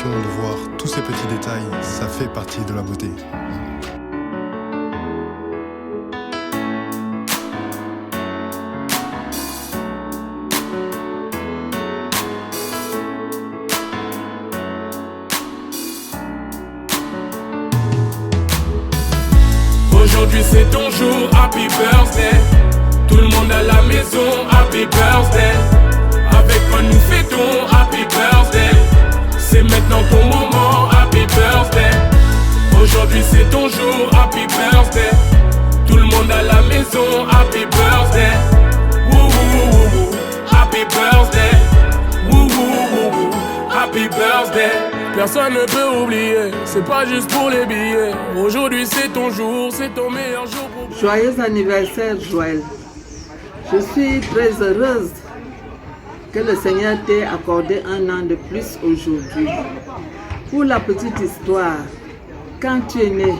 l'impression de voir tous ces petits détails, ça fait partie de la beauté. Aujourd'hui c'est ton jour, happy birthday. Tout le monde à la maison, happy birthday. Avec quoi nous fêtons, happy birthday. C'est maintenant ton moment, happy birthday. Aujourd'hui c'est ton jour, happy birthday. Tout le monde à la maison, happy birthday. Woo woo woo woo, happy birthday. Woo woo woo woo, happy birthday. Personne ne peut oublier, c'est pas juste pour les billets. Aujourd'hui c'est ton jour, c'est ton meilleur jour pour... Joyeux anniversaire Joël. Je suis très heureuse que le Seigneur t'ait accordé un an de plus aujourd'hui. Pour la petite histoire, quand tu es né,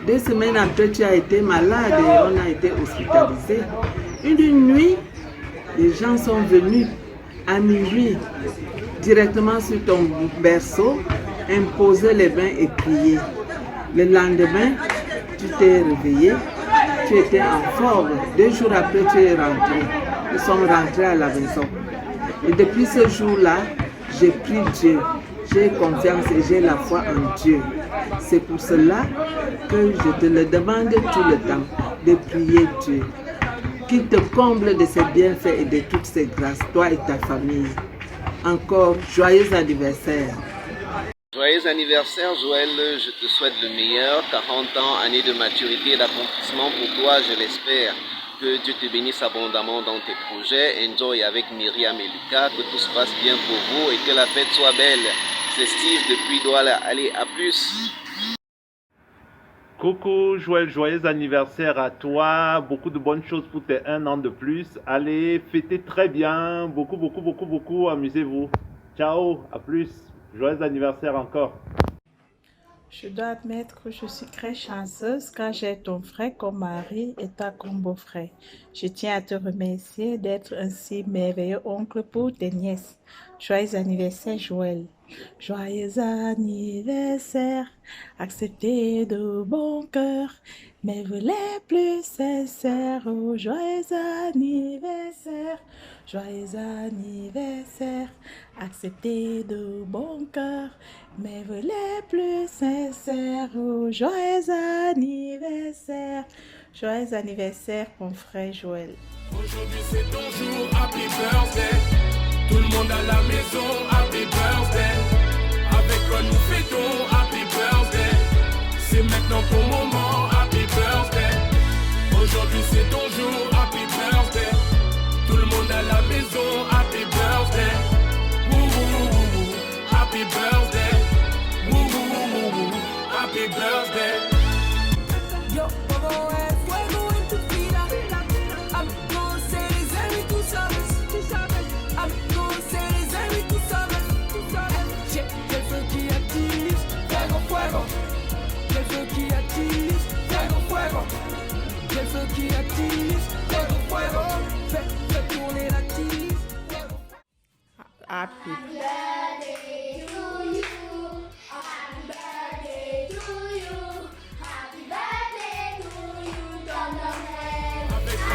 2 semaines après tu as été malade et on a été hospitalisé. Une nuit, les gens sont venus à minuit directement sur ton berceau, imposer les mains et prier. Le lendemain, tu t'es réveillé, tu étais en forme. 2 jours après, tu es rentré. Nous sommes rentrés à la maison. Et depuis ce jour-là, j'ai pris Dieu. J'ai confiance et j'ai la foi en Dieu. C'est pour cela que je te le demande tout le temps de prier Dieu. Qu'il te comble de ses bienfaits et de toutes ses grâces, toi et ta famille. Encore, joyeux anniversaire. Joyeux anniversaire Joël, je te souhaite le meilleur, 40 ans, année de maturité et d'accomplissement pour toi, je l'espère. Que Dieu te bénisse abondamment dans tes projets. Enjoy avec Myriam et Lucas, que tout se passe bien pour vous et que la fête soit belle. C'est Steve depuis Douala, allez, à plus. Coucou Joël, joyeux anniversaire à toi, beaucoup de bonnes choses pour tes 1 an de plus. Allez, fêtez très bien, beaucoup, amusez-vous. Ciao, à plus, joyeux anniversaire encore. Je dois admettre que je suis très chanceuse car j'ai ton frère comme mari et toi comme beau-frère. Je tiens à te remercier d'être un si merveilleux oncle pour tes nièces. Joyeux anniversaire Joël. Joyeux anniversaire, acceptez de bon cœur, mais vous les plus sincères. Oh, joyeux anniversaire, joyeux anniversaire, acceptez de bon cœur, mais vous les plus sincères. Oh, joyeux anniversaire, mon frère Joël. Aujourd'hui c'est ton jour, happy birthday. Tout le monde à la maison, happy birthday. Avec quoi nous fêtons, happy birthday. C'est maintenant ton moment, happy birthday. Aujourd'hui c'est ton jour, happy birthday. Tout le monde à la maison, happy birthday. Woo woo woo woo, happy birthday. Woo woo woo woo, happy birthday. Yo, vamos a ver fuego en tu vida. Amigos, seres de tú sabes. Amigos, seres de tú sabes. J'ai le feu qui attise, fuego, fuego. J'ai le feu qui attise, fuego, fuego. J'ai le feu qui attise, fuego, fuego. Fais tourner la tise, fuego. Happy.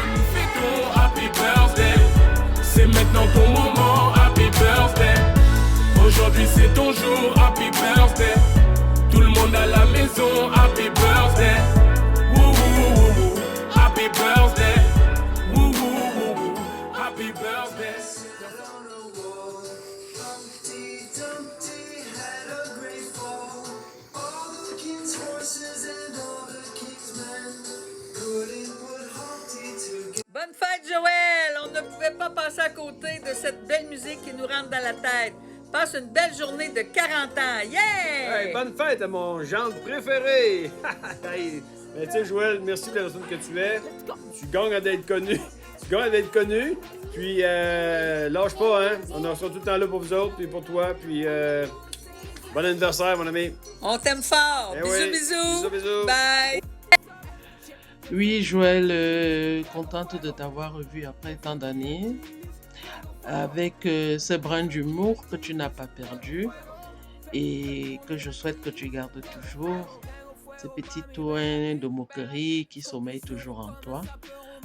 Nous fêtons, happy birthday. C'est maintenant ton moment, happy birthday. Aujourd'hui c'est ton jour, happy birthday. Tout le monde à la maison, happy birthday. Woo woo woo woo woo, happy birthday. Woo woo woo woo, happy birthday. Bonne fête, Joël! On ne pouvait pas passer à côté de cette belle musique qui nous rentre dans la tête. Passe une belle journée de 40 ans. Yeah! Hey, bonne fête à mon gendre préféré! Hey, mais tu sais, Joël, merci de la personne que tu es. Tu gagnes à d'être connu. Tu gagnes à d'être connu. Puis, lâche pas, hein? On en sera tout le temps là pour vous autres, puis pour toi. Puis, bon anniversaire, mon ami. On t'aime fort. Eh Bisous, oui. bisous. Bisous. Bye. Oui, Joël, contente de t'avoir revu après tant d'années, avec ce brin d'humour que tu n'as pas perdu. et que je souhaite que tu gardes toujours ces petits toins de moquerie qui sommeillent toujours en toi.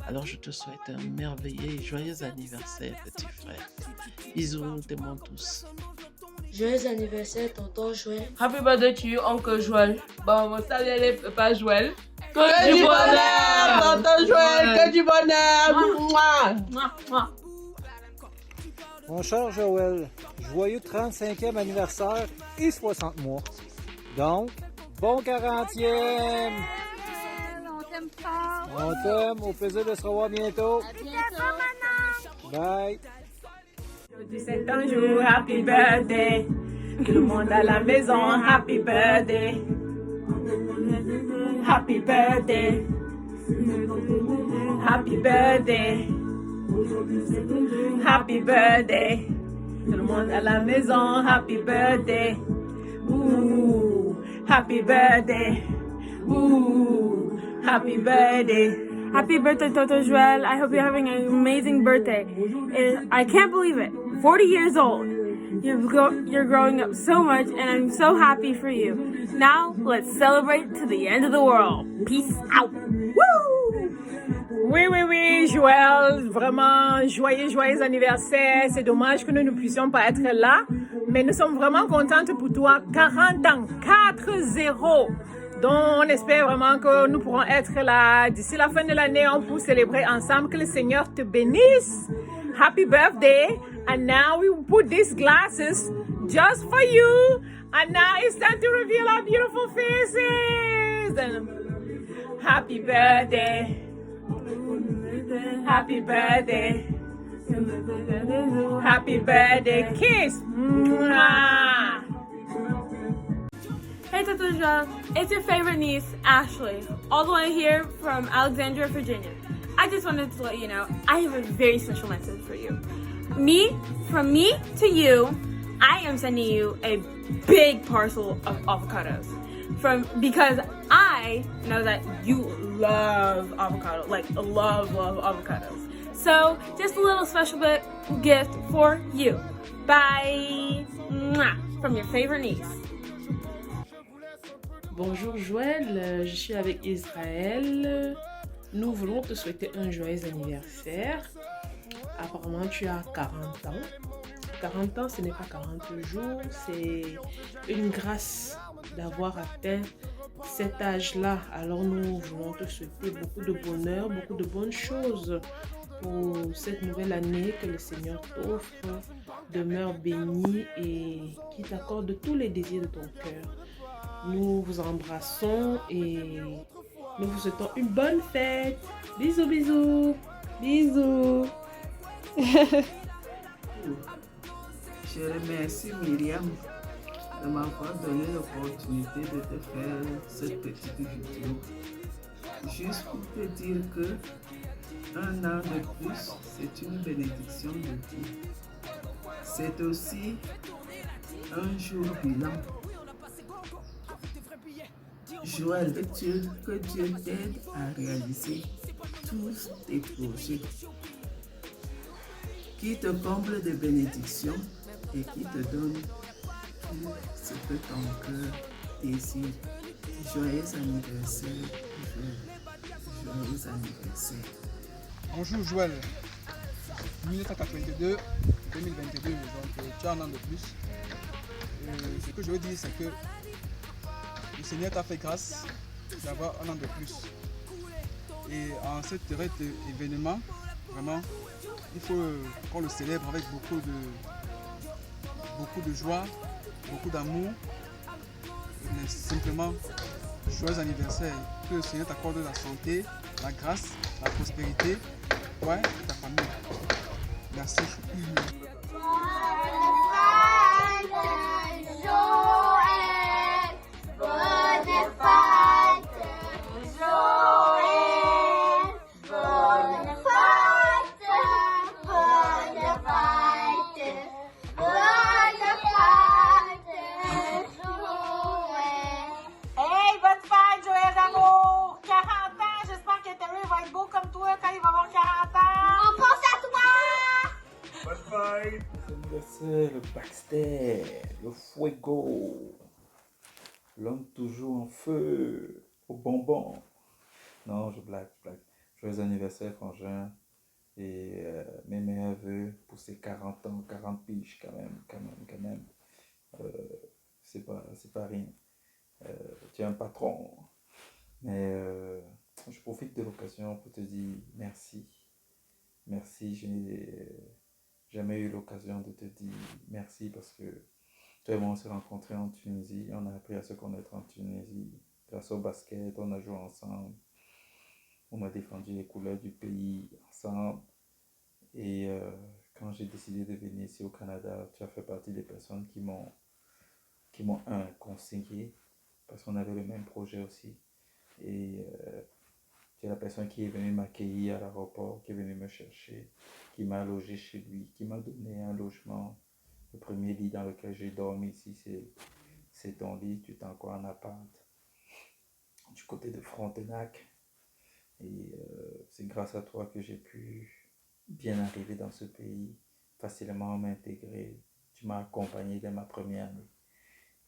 Alors je te souhaite un merveilleux et joyeux anniversaire, petit frère. Bisous, nous t'aimons tous. Joyeux anniversaire, tonton Joël. Happy birthday to you, Uncle Joël. Bon, salut les pas Joël. Que du bonheur, tonton Joël, que du bonheur. Mon cher Joël, joyeux 35e anniversaire et 60 mois. Donc, bon 40e! On t'aime fort! On t'aime, au plaisir de se revoir bientôt. À bientôt, Bye! Du 7 ans jour, happy birthday! Tout le monde à la maison, happy birthday! Happy birthday! Happy birthday! Happy birthday! Tout le monde à la maison, happy birthday! Ooh, happy birthday! Ooh, happy birthday! Happy birthday, Toto Joel. I hope you're having an amazing birthday. I can't believe it. 40 years old. You're growing up so much, and I'm so happy for you. Now, let's celebrate to the end of the world. Peace out. Woo! Oui, Joël, vraiment joyeux anniversaire. C'est dommage que nous ne puissions pas être là, mais nous sommes vraiment contentes pour toi. 40 ans, 4-0. Donc, on espère vraiment que nous pourrons être là d'ici la fin de l'année. On peut célébrer ensemble. Que le Seigneur te bénisse. Happy birthday. And now we put these glasses just for you. And now it's time to reveal our beautiful faces. And happy birthday. Happy birthday. Happy birthday. Kiss. Mwah. Hey Toto Joel, it's your favorite niece, Ashley, all the way here from Alexandria, Virginia. I just wanted to let you know, I have a very special message for you. From me to you, I am sending you a big parcel of avocados. Because I know that you love avocado, like love avocados. So, just a little special gift for you. Bye! Mwah! From your favorite niece. Bonjour Joël, je suis avec Israël. Nous voulons te souhaiter un joyeux anniversaire. Apparemment, tu as 40 ans. 40 ans, ce n'est pas 40 jours, c'est une grâce d'avoir atteint cet âge-là. Alors nous voulons te souhaiter beaucoup de bonheur, beaucoup de bonnes choses pour cette nouvelle année que le Seigneur t'offre. Demeure béni et qui t'accorde tous les désirs de ton cœur. Nous vous embrassons et nous vous souhaitons une bonne fête. Bisous, bisous. Bisous. Je remercie Myriam de m'avoir donné l'opportunité de te faire cette petite vidéo. Juste pour te dire que un an de plus, c'est une bénédiction de Dieu. C'est aussi un jour bilan. Joël, que Dieu t'aide à réaliser tous tes projets, qui te comble de bénédictions et qui te donne tout ce que ton cœur désire. Joyeux anniversaire, Joël. Joyeux anniversaire. Bonjour Joël. 1982, 2022, donc tu as un an de plus. Ce que je veux dire, c'est que le Seigneur t'a fait grâce d'avoir un an de plus. Et en cette période d'événement, vraiment, il faut qu'on le célèbre avec beaucoup de joie, beaucoup d'amour. Mais simplement, joyeux anniversaire. Que le Seigneur t'accorde la santé, la grâce, la prospérité, toi et ta famille. Merci. Bye. C'est le Baxter, le Fuego, l'homme toujours en feu, au bonbon. Non, je blague. Joyeux anniversaire, frangin. Et mes meilleurs vœux pour ces 40 ans, 40 piges quand même. C'est pas rien. Tu es un patron. Mais je profite de l'occasion pour te dire merci. Merci, je n'ai jamais eu l'occasion de te dire merci parce que toi et moi on s'est rencontrés en Tunisie. On a appris à se connaître en Tunisie. Grâce au basket, on a joué ensemble. On a défendu les couleurs du pays ensemble. Et quand j'ai décidé de venir ici au Canada, tu as fait partie des personnes qui m'ont conseillé parce qu'on avait le même projet aussi. Et tu es la personne qui est venue m'accueillir à l'aéroport, qui est venue me chercher, qui m'a logé chez lui, qui m'a donné un logement. Le premier lit dans lequel j'ai dormi ici, c'est ton lit. Tu t'es encore en appart du côté de Frontenac. Et c'est grâce à toi que j'ai pu bien arriver dans ce pays, facilement m'intégrer. Tu m'as accompagné dès ma première année.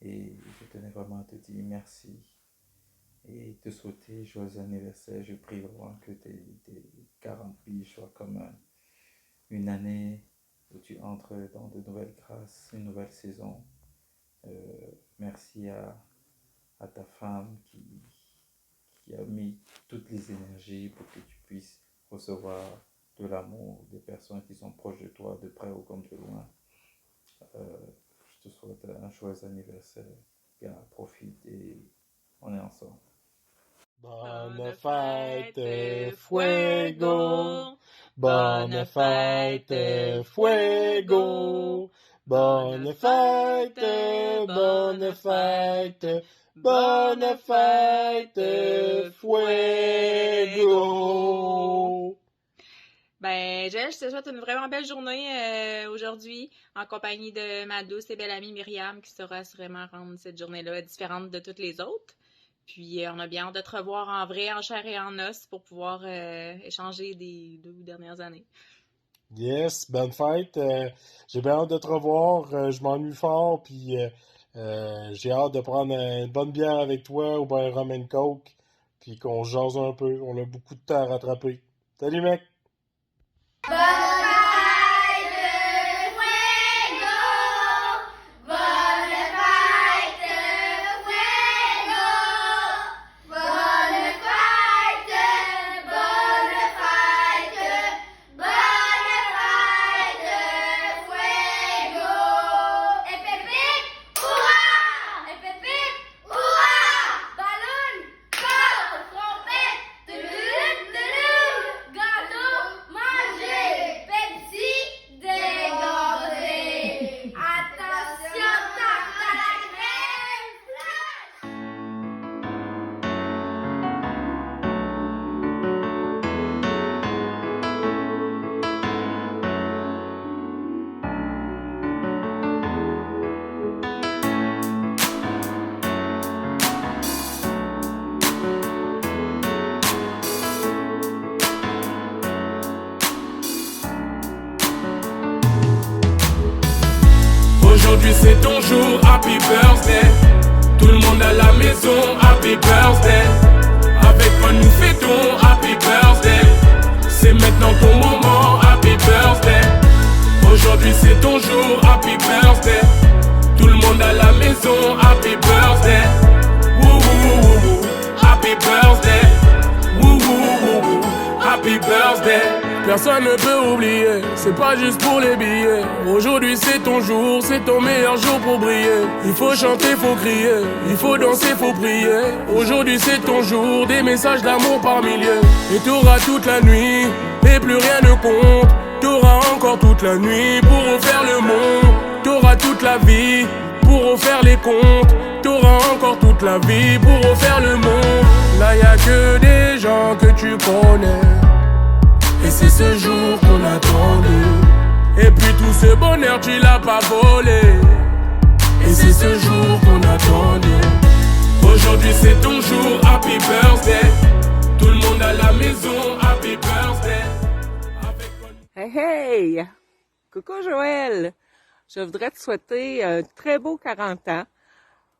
Et je tenais vraiment à te dire merci. Et te souhaiter joyeux anniversaire. Je prie vraiment que tes 40 piges soient comme une année où tu entres dans de nouvelles grâces, une nouvelle saison. Merci à ta femme qui a mis toutes les énergies pour que tu puisses recevoir de l'amour des personnes qui sont proches de toi, de près ou comme de loin. Je te souhaite un joyeux anniversaire. Bien, profite et on est ensemble. Bonne fête, Fuego. Bonne fête, Fuego. Bonne fête, bonne fête. Bonne fête, Fuego. Ben, Joël, je te souhaite une vraiment belle journée aujourd'hui en compagnie de ma douce et belle amie Myriam qui saura assurément rendre cette journée-là différente de toutes les autres. Puis, on a bien hâte de te revoir en vrai, en chair et en os pour pouvoir échanger des 2 dernières années. Yes, bonne fête. J'ai bien hâte de te revoir. Je m'ennuie fort, puis j'ai hâte de prendre une bonne bière avec toi ou bien un rum and coke, puis qu'on jase un peu. On a beaucoup de temps à rattraper. Salut, mec! Aujourd'hui c'est ton jour, happy birthday. Tout le monde à la maison, happy birthday. Avec moi nous fêtons, happy birthday. C'est maintenant ton moment, happy birthday. Aujourd'hui c'est ton jour, happy birthday. Tout le monde à la maison, happy birthday. Woo woo woo woo, happy birthday. Woo woo woo woo, happy birthday. Personne ne peut oublier, c'est pas juste pour les billets. Aujourd'hui c'est ton jour, c'est ton meilleur jour pour briller. Il faut chanter, faut crier, il faut danser, faut prier. Aujourd'hui c'est ton jour, des messages d'amour par milliers. Et t'auras toute la nuit, et plus rien ne compte. T'auras encore toute la nuit pour refaire le monde. T'auras toute la vie pour refaire les comptes. T'auras encore toute la vie pour refaire le monde. Là y'a que des gens que tu connais. Et c'est ce jour qu'on attendait. Et puis tout ce bonheur tu l'as pas volé. Et c'est ce jour qu'on attendait. Aujourd'hui c'est ton jour, happy birthday. Tout le monde à la maison, happy birthday. Hey, hey! Coucou Joël! Je voudrais te souhaiter un très beau 40 ans.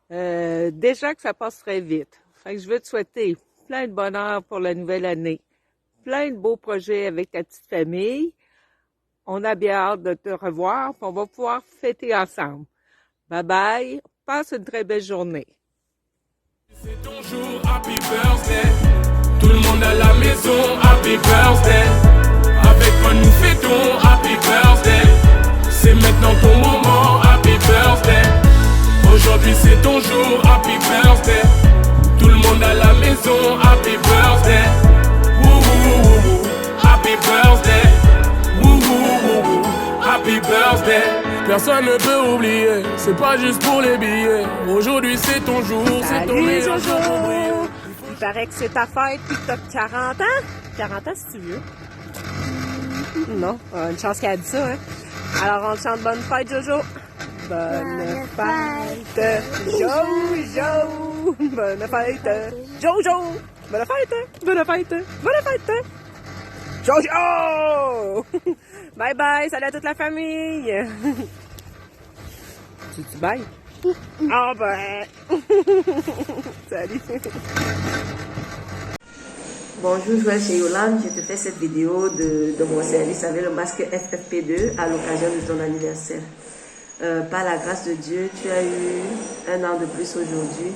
Déjà que ça passe très vite. Fait que je veux te souhaiter plein de bonheur pour la nouvelle année. Plein de beaux projets avec ta petite famille. On a bien hâte de te revoir, puis on va pouvoir fêter ensemble. Bye bye! Passe une très belle journée. C'est ton jour, happy birthday. Tout le monde à la maison, happy birthday. Avec moi nous fêtons, happy birthday. C'est maintenant ton moment, happy birthday. Aujourd'hui c'est ton jour, happy birthday. Tout le monde à la maison, happy birthday. Woo woo woo woo, happy birthday. Woo woo woo woo, happy birthday. Personne ne peut oublier, c'est pas juste pour les billets. Aujourd'hui c'est ton jour, c'est ton meilleur jour pour briller. Il paraît que c'est ta fête puis que t'as 40 ans. 40 ans, si tu veux. Non, une chance qu'elle a dit ça, hein. Alors, on te chante bonne fête, Jojo. Bonne fête, Jojo. Bonne fête, Jojo. Bonne fête, bonne fête, bonne fête. Jojo! Bye bye, salut à toute la famille. Tu bye? Ah ben. Salut. Bonjour, Joël chez Yolande. Je te fais cette vidéo de mon service avec le masque FFP2 à l'occasion de ton anniversaire. Par la grâce de Dieu, tu as eu un an de plus aujourd'hui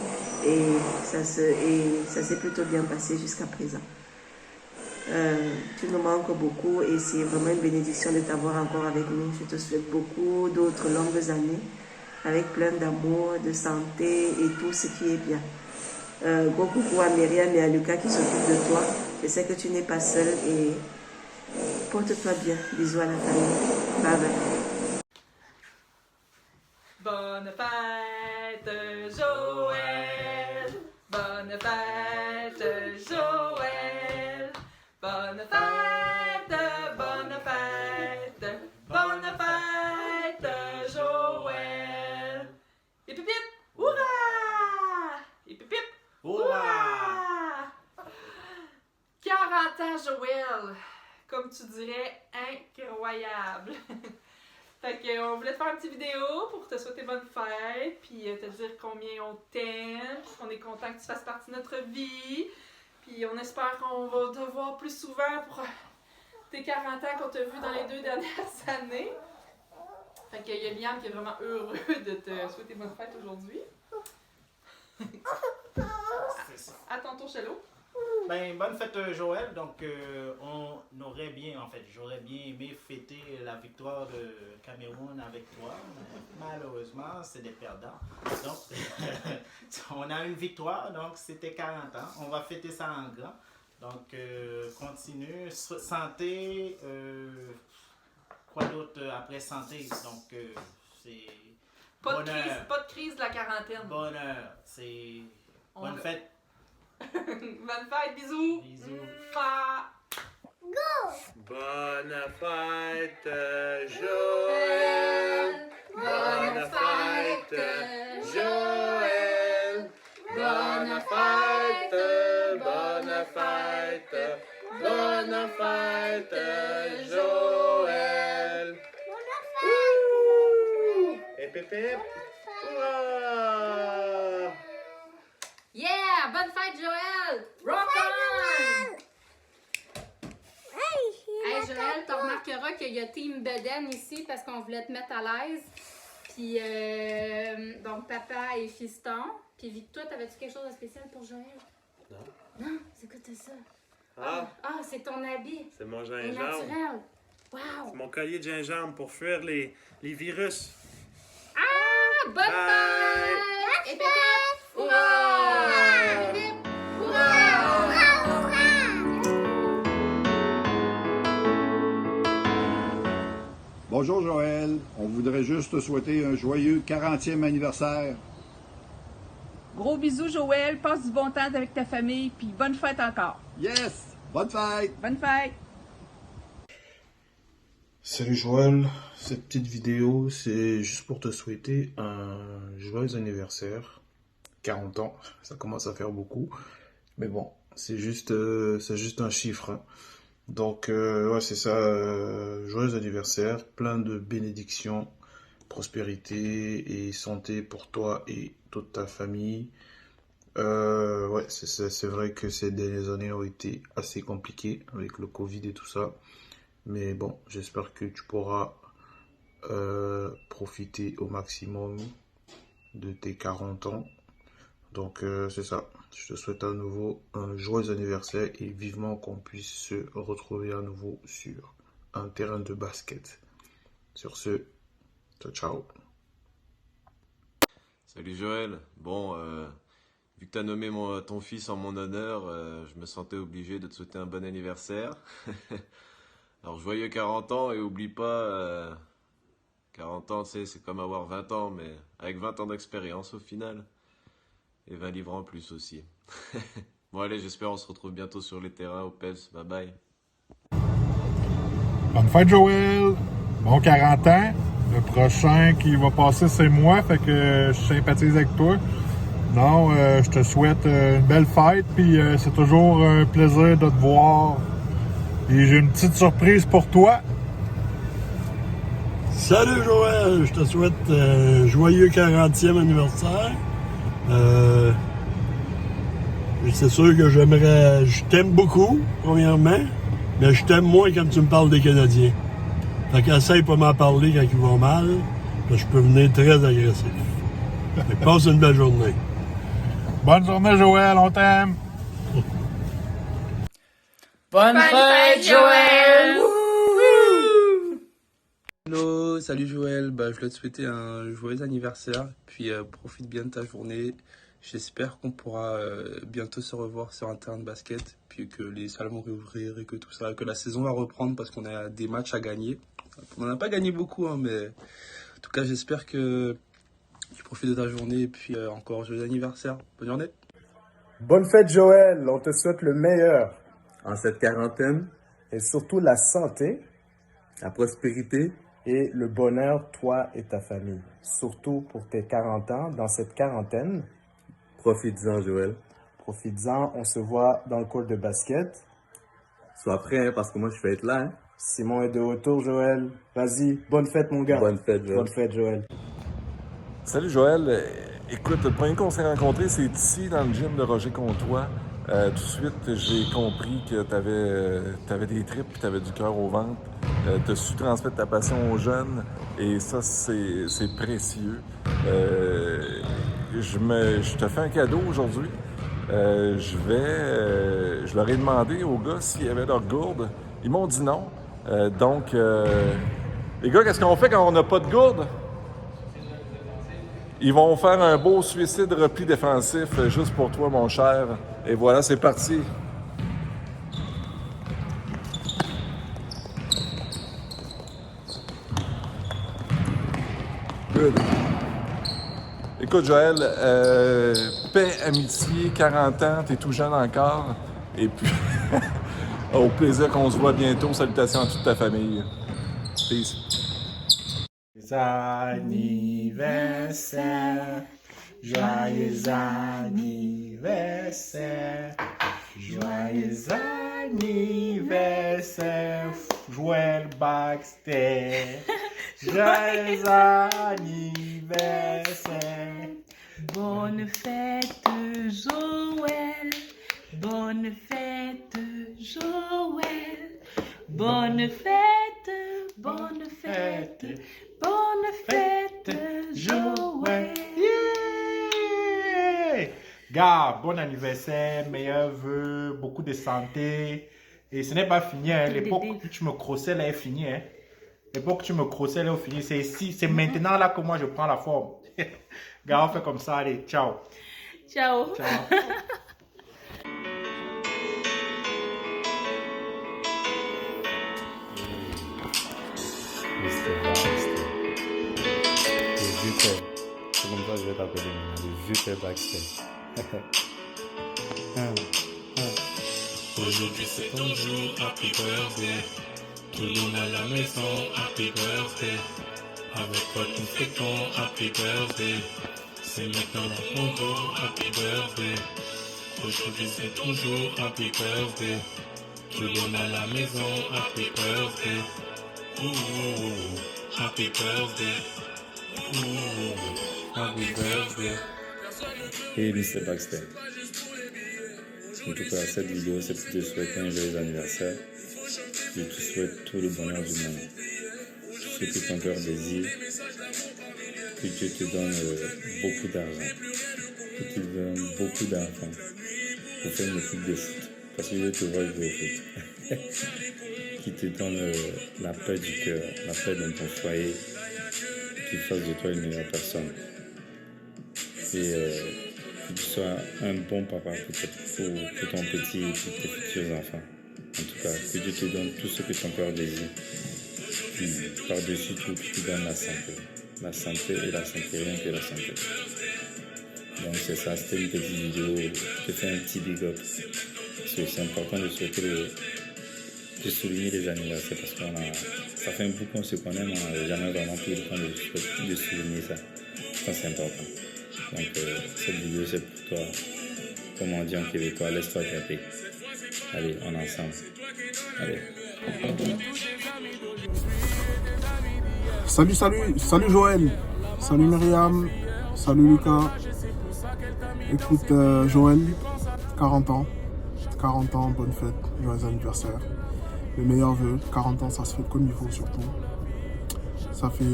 et ça s'est plutôt bien passé jusqu'à présent. Tu nous manques beaucoup et c'est vraiment une bénédiction de t'avoir encore avec nous. Je te souhaite beaucoup d'autres longues années avec plein d'amour, de santé et tout ce qui est bien. Gros coucou à Myriam et à Lucas qui s'occupent de toi. Je sais que tu n'es pas seul et porte-toi bien. Bisous à la famille. Bye bye. Bonne fête, Joël. Bonne fête, Joël. Bonne fête, bonne fête. Bonne fête, Joël. Et pip pip, hurrah! Et pip pip, hurrah! 40 ans, Joël. Comme tu dirais, incroyable. Fait qu'on voulait te faire une petite vidéo pour te souhaiter bonne fête, puis te dire combien on t'aime, qu'on est content que tu fasses partie de notre vie, puis on espère qu'on va te voir plus souvent pour tes 40 ans qu'on t'a vu dans les 2 dernières années. Fait qu'il y a Liam qui est vraiment heureux de te souhaiter bonne fête aujourd'hui. À tantôt, Chello. Ben, bonne fête Joël, donc on aurait bien, en fait, j'aurais bien aimé fêter la victoire de Cameroun avec toi, mais malheureusement c'est des perdants. Donc on a une victoire, donc c'était 40 ans, on va fêter ça en grand. Donc continue, santé, quoi d'autre après santé, donc c'est bonheur. Pas de crise de la quarantaine. Bonheur, c'est bonne fête. Bonne fête, bisous! Bisous! Go! Bonne fête, Joël! Bonne fête, Joël! Bonne fête, bonne fête, bonne fête, Joël! Et pépé! Yeah! Bonne fête, Joël! Rock on! Hey, Joël, tu remarqueras qu'il y a Team Beden ici parce qu'on voulait te mettre à l'aise. Puis, donc, papa et fiston. Puis, toi, t'avais-tu quelque chose de spécial pour Joël? Non. Non? C'est quoi ça? Ah! Ah, c'est ton habit. C'est mon C'est gingembre. naturel. Wow! C'est mon collier de gingembre pour fuir les virus. Ah! Bonne fête! Et peut-être! Bonjour Joël, on voudrait juste te souhaiter un joyeux 40e anniversaire. Gros bisous Joël, passe du bon temps avec ta famille, puis bonne fête encore. Yes! Bonne fête! Bonne fête! Salut Joël, cette petite vidéo c'est juste pour te souhaiter un joyeux anniversaire. 40 ans, ça commence à faire beaucoup, mais bon, c'est juste un chiffre. Hein. Donc, ouais, c'est ça. Joyeux anniversaire, plein de bénédictions, prospérité et santé pour toi et toute ta famille. Ouais, c'est vrai que ces dernières années ont été assez compliquées avec le Covid et tout ça. Mais bon, j'espère que tu pourras profiter au maximum de tes 40 ans. Donc, c'est ça. Je te souhaite à nouveau un joyeux anniversaire et vivement qu'on puisse se retrouver à nouveau sur un terrain de basket. Sur ce, ciao, ciao. Salut Joël. Bon, vu que tu as nommé ton fils en mon honneur, je me sentais obligé de te souhaiter un bon anniversaire. Alors, joyeux 40 ans et oublie pas, 40 ans, tu sais, c'est comme avoir 20 ans, mais avec 20 ans d'expérience au final. Et 20 livres en plus aussi. Bon allez, j'espère on se retrouve bientôt sur les terrains au PES. Bye bye. Bonne fête Joël! Bon 40 ans. Le prochain qui va passer c'est moi, fait que je sympathise avec toi. Non, je te souhaite une belle fête, puis c'est toujours un plaisir de te voir. Et j'ai une petite surprise pour toi. Salut Joël, je te souhaite joyeux 40e anniversaire. C'est sûr que je t'aime beaucoup, premièrement, mais je t'aime moins quand tu me parles des Canadiens. Fait qu'essaye pas m'en parler quand ils vont mal, parce que je peux venir très agressif. Fait que passe une belle journée. Bonne journée Joël, on t'aime! Bonne fête Joël! Hello, salut Joël, je voulais te souhaiter un joyeux anniversaire, puis profite bien de ta journée. J'espère qu'on pourra bientôt se revoir sur un terrain de basket, puis que les salles vont réouvrir et que tout ça, que la saison va reprendre parce qu'on a des matchs à gagner. On n'en a pas gagné beaucoup, hein, mais en tout cas j'espère que tu profites de ta journée et puis encore joyeux anniversaire. Bonne journée. Bonne fête Joël, on te souhaite le meilleur en cette quarantaine et surtout la santé, la prospérité et le bonheur, toi et ta famille. Surtout pour tes 40 ans, dans cette quarantaine. Profites-en, Joël. Profites-en, on se voit dans le court de basket. Sois prêt, hein, parce que moi, je vais être là. Hein. Simon est de retour, Joël. Vas-y, bonne fête, mon gars. Bonne fête, Joël. Bonne fête, Joël. Salut, Joël. Écoute, le premier qu'on s'est rencontré, c'est ici, dans le gym de Roger Comtois. Tout de suite, j'ai compris que t'avais des tripes et t'avais du cœur au ventre. T'as su transmettre ta passion aux jeunes et ça, c'est précieux. Je te fais un cadeau aujourd'hui. Je leur ai demandé aux gars s'ils avaient leur gourde. Ils m'ont dit non. Donc, les gars, qu'est-ce qu'on fait quand on n'a pas de gourde? Ils vont faire un beau suicide repli défensif juste pour toi, mon cher. Et voilà, c'est parti. Good. Écoute, Joël, paix, amitié, 40 ans, t'es tout jeune encore. Et puis, au plaisir qu'on se voit bientôt. Salutations à toute ta famille. Peace. Anniversaire, joyeux anniversaire, joyeux anniversaire, Joël Baxter, joyeux anniversaire. Bonne fête Joël, bonne fête Joël, bonne fête, bonne fête. Bonne fête, Joël! Yeah! Gars, bon anniversaire, meilleurs vœux, beaucoup de santé. Et ce n'est pas fini, hein. L'époque où tu me crossais là est finie. Hein. L'époque où tu me crossais là est finie. C'est ici, c'est maintenant là que moi je prends la forme. Gars, on fait comme ça, allez, ciao! Ciao! Ciao! C'est comme ça que je vais t'appeler maintenant, le vieux père Baxter. Aujourd'hui c'est ton jour, happy birthday. Tout le monde à la maison, happy birthday. Avec toi nous fêtons, happy birthday. C'est maintenant ton jour, happy birthday. Aujourd'hui c'est ton jour, happy birthday. tout le monde à la maison, happy birthday. Ooh, happy birthday. Ooh, happy birthday. Hey Mr. Baxter. En tout cas, cette vidéo, c'est pour te souhaiter un joyeux anniversaire. Je te souhaite tout le bonheur du monde. Ce que ton cœur désire. Que Dieu te donne beaucoup d'argent. Que tu te donnes beaucoup d'argent pour faire une équipe de foot. Parce que je te vois jouer au foot. Qui te donne la paix du cœur, la paix dans ton foyer. Qui fasse de toi une meilleure personne. Et que tu sois un bon papa pour ton petit et pour tes futurs enfants. En tout cas, que Dieu te donne tout ce que ton cœur désire. Puis, par-dessus tout, que tu donnes la santé. La santé et la santé, rien que la santé. Donc c'est ça, c'était une petite vidéo. Je te fais un petit big up. Parce que c'est important de souhaiter de souligner les anniversaires parce que ça fait un bout qu'on se connaît, mais on n'a jamais vraiment pris le temps de souligner ça. Ça c'est important. Donc cette vidéo c'est pour toi. Comme on dit en québécois, laisse-toi gâter. Allez, on est ensemble. Allez. Salut Joël, salut Myriam, salut Lucas. Écoute Joël, 40 ans, bonne fête, joyeux anniversaire. Les meilleurs vœux, 40 ans ça se fait comme il faut surtout. Ça fait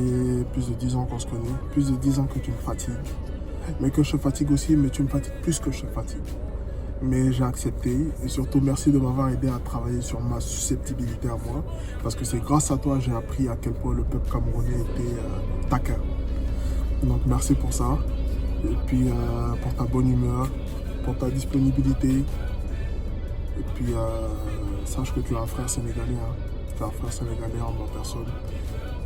plus de 10 ans qu'on se connaît, plus de 10 ans que tu me fatigues. Mais que je te fatigue aussi, mais tu me fatigues plus que je te fatigue. Mais j'ai accepté et surtout merci de m'avoir aidé à travailler sur ma susceptibilité à moi parce que c'est grâce à toi que j'ai appris à quel point le peuple camerounais était taquin. Donc merci pour ça et puis pour ta bonne humeur, pour ta disponibilité et puis sache que tu as un frère sénégalais, hein. Tu as un frère sénégalais en ma personne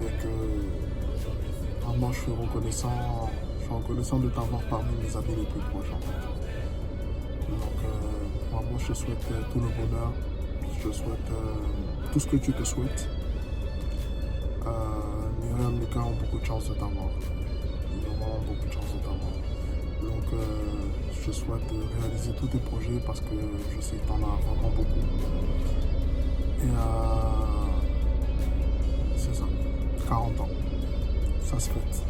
et que vraiment je suis reconnaissant de t'avoir parmi mes amis les plus proches en fait. Donc, moi, je te souhaite tout le bonheur, je te souhaite tout ce que tu te souhaites. Myriam et Lucas ont beaucoup de chance de t'avoir. Ils ont vraiment beaucoup de chance de t'avoir. Donc, je te souhaite de réaliser tous tes projets parce que je sais que tu en as vraiment beaucoup. Et c'est ça, 40 ans, ça se fête.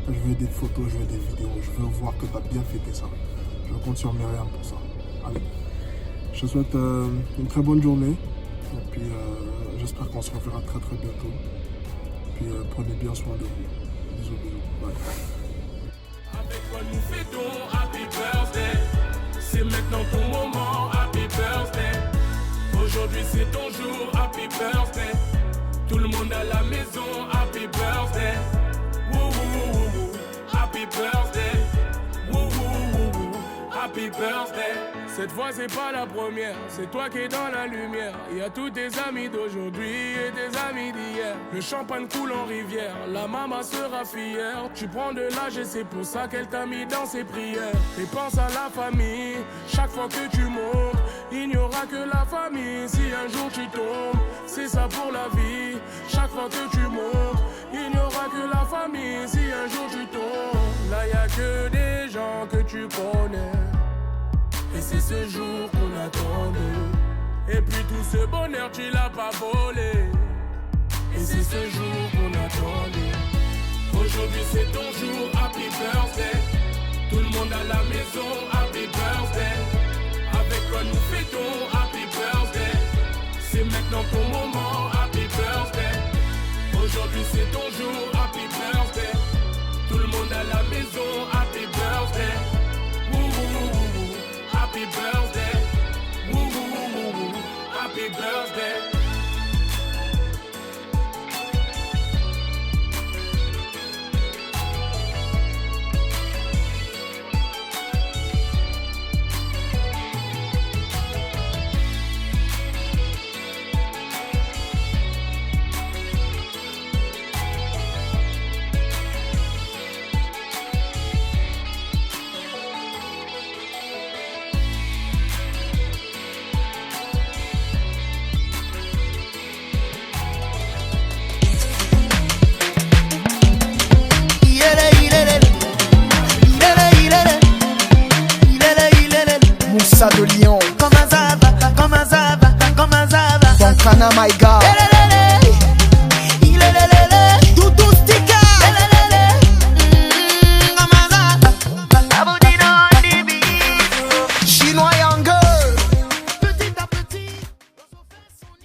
Je veux des photos, je veux des vidéos, je veux voir que tu as bien fêté ça. Je compte sur Myriam pour ça. Allez, je te souhaite une très bonne journée. Et puis j'espère qu'on se reverra très très bientôt. Puis prenez bien soin de vous. Bisous, bisous. Bye. Avec quoi nous fêtons happy birthday. C'est maintenant ton moment, happy birthday. Aujourd'hui c'est ton jour, happy birthday. Tout le monde à la maison, happy birthday. Woo woo woo woo. Happy birthday. Woo woo woo woo. Happy birthday. Cette fois c'est pas la première, c'est toi qui es dans la lumière. Il y a tous tes amis d'aujourd'hui et tes amis d'hier. Le champagne coule en rivière, la maman sera fière. Tu prends de l'âge et c'est pour ça qu'elle t'a mis dans ses prières. Et pense à la famille, chaque fois que tu montes, il n'y aura que la famille. Si un jour tu tombes, c'est ça pour la vie. Chaque fois que tu montes, il n'y aura que la famille. Si un jour tu tombes, là y a que des gens que tu connais. Et c'est ce jour qu'on attendait. Et puis tout ce bonheur tu l'as pas volé. Et c'est ce jour qu'on attendait. Aujourd'hui c'est ton jour, happy birthday. Tout le monde à la maison, happy birthday. Avec quoi nous fêtons, happy birthday. C'est maintenant ton moment, happy birthday. Aujourd'hui c'est ton jour, happy birthday. Tout le monde à la maison, happy birthday. Woo woo woo woo. Happy birthday, woo woo woo woo woo. Happy birthday. oh my God. Doudou Stika. Chinois Younger. Petit à petit.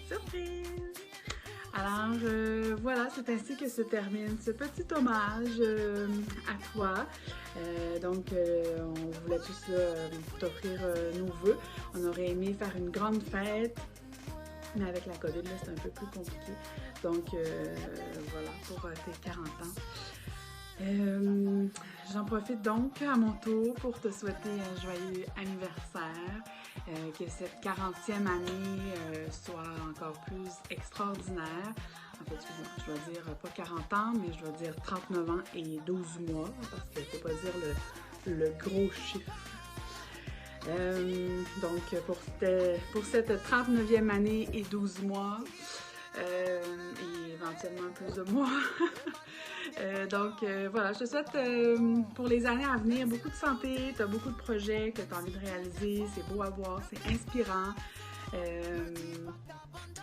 Surprise! Alors voilà, c'est ainsi que se termine ce petit hommage à toi. Donc on voulait tous t'offrir nos vœux. On aurait aimé faire une grande fête, mais avec la COVID, là, c'est un peu plus compliqué. Donc voilà, pour tes 40 ans. J'en profite donc à mon tour pour te souhaiter un joyeux anniversaire, que cette 40e année soit encore plus extraordinaire. En fait, excusez-moi, je dois dire pas 40 ans, mais je dois dire 39 ans et 12 mois, parce qu'il ne faut pas dire le gros chiffre. Donc, pour cette 39e année et 12 mois, et éventuellement plus de mois. Donc voilà, je te souhaite pour les années à venir beaucoup de santé, tu as beaucoup de projets que tu as envie de réaliser, c'est beau à voir, c'est inspirant.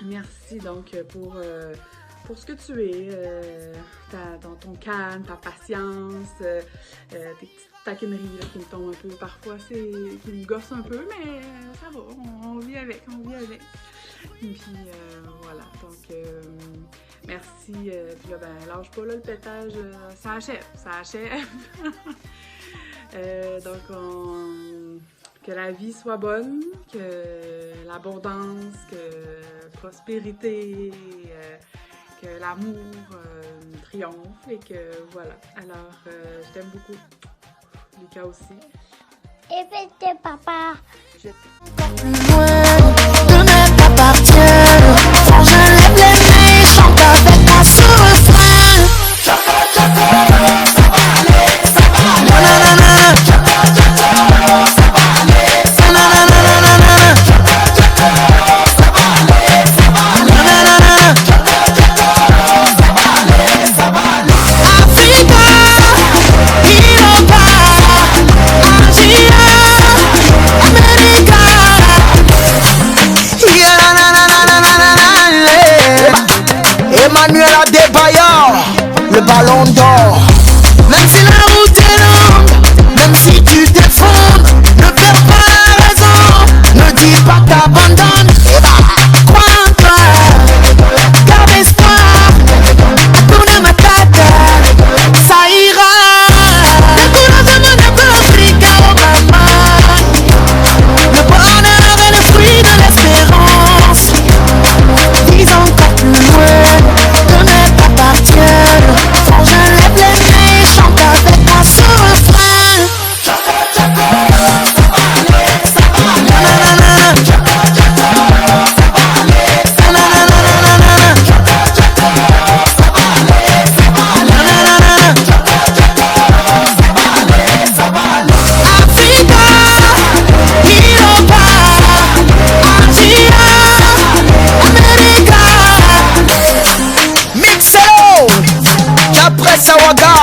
Merci donc pour ce que tu es, dans ton calme, ta patience, tes petites taquineries là, qui me tombent un peu parfois, qui me gossent un peu, mais ça va, on vit avec, Et puis voilà, donc merci. Puis là, ben, lâche pas là, le pétage, ça achève. Donc, que la vie soit bonne, que l'abondance, que prospérité, que l'amour triomphe et que voilà. Alors, je t'aime beaucoup. Lucas aussi. Et fêtez papa. Je t'aime. Plus loin de ne pas partir. Car je lève les mains, chante avec moi sur le frein. Chaka chaka, ça va aller, ça va aller. Nanana, chaka chaka, ça va aller, ça va aller. Nanana, chaka chaka, ça va aller, ça va aller. Nanana, chaka chaka, ça va aller, ça va aller. Africa, Europa, Asia, America. Emmanuel Adebayor, le ballon d'or. Même si la route est longue, même si tu t'effondres, ne perds pas la raison. Ne dis pas que t'abandonnes. Crois en toi, garde espoir. Hakuna Matata, ça ira. Africa, oh maman. Le bonheur est le fruit de l'espérance. Dis encore plus loin de ne pas partir. Quand je lève les mains, chante avec moi sur le frein. Chaka chaka, ça va aller, ça va aller. Nanana, chaka chaka, ça va aller, ça va aller. Nanana, chaka chaka, ça va aller, ça va aller. Nanana, chaka chaka, ça va aller, ça va aller. Africa, Europa, Asia, America. Mixelo, Japressa Waga.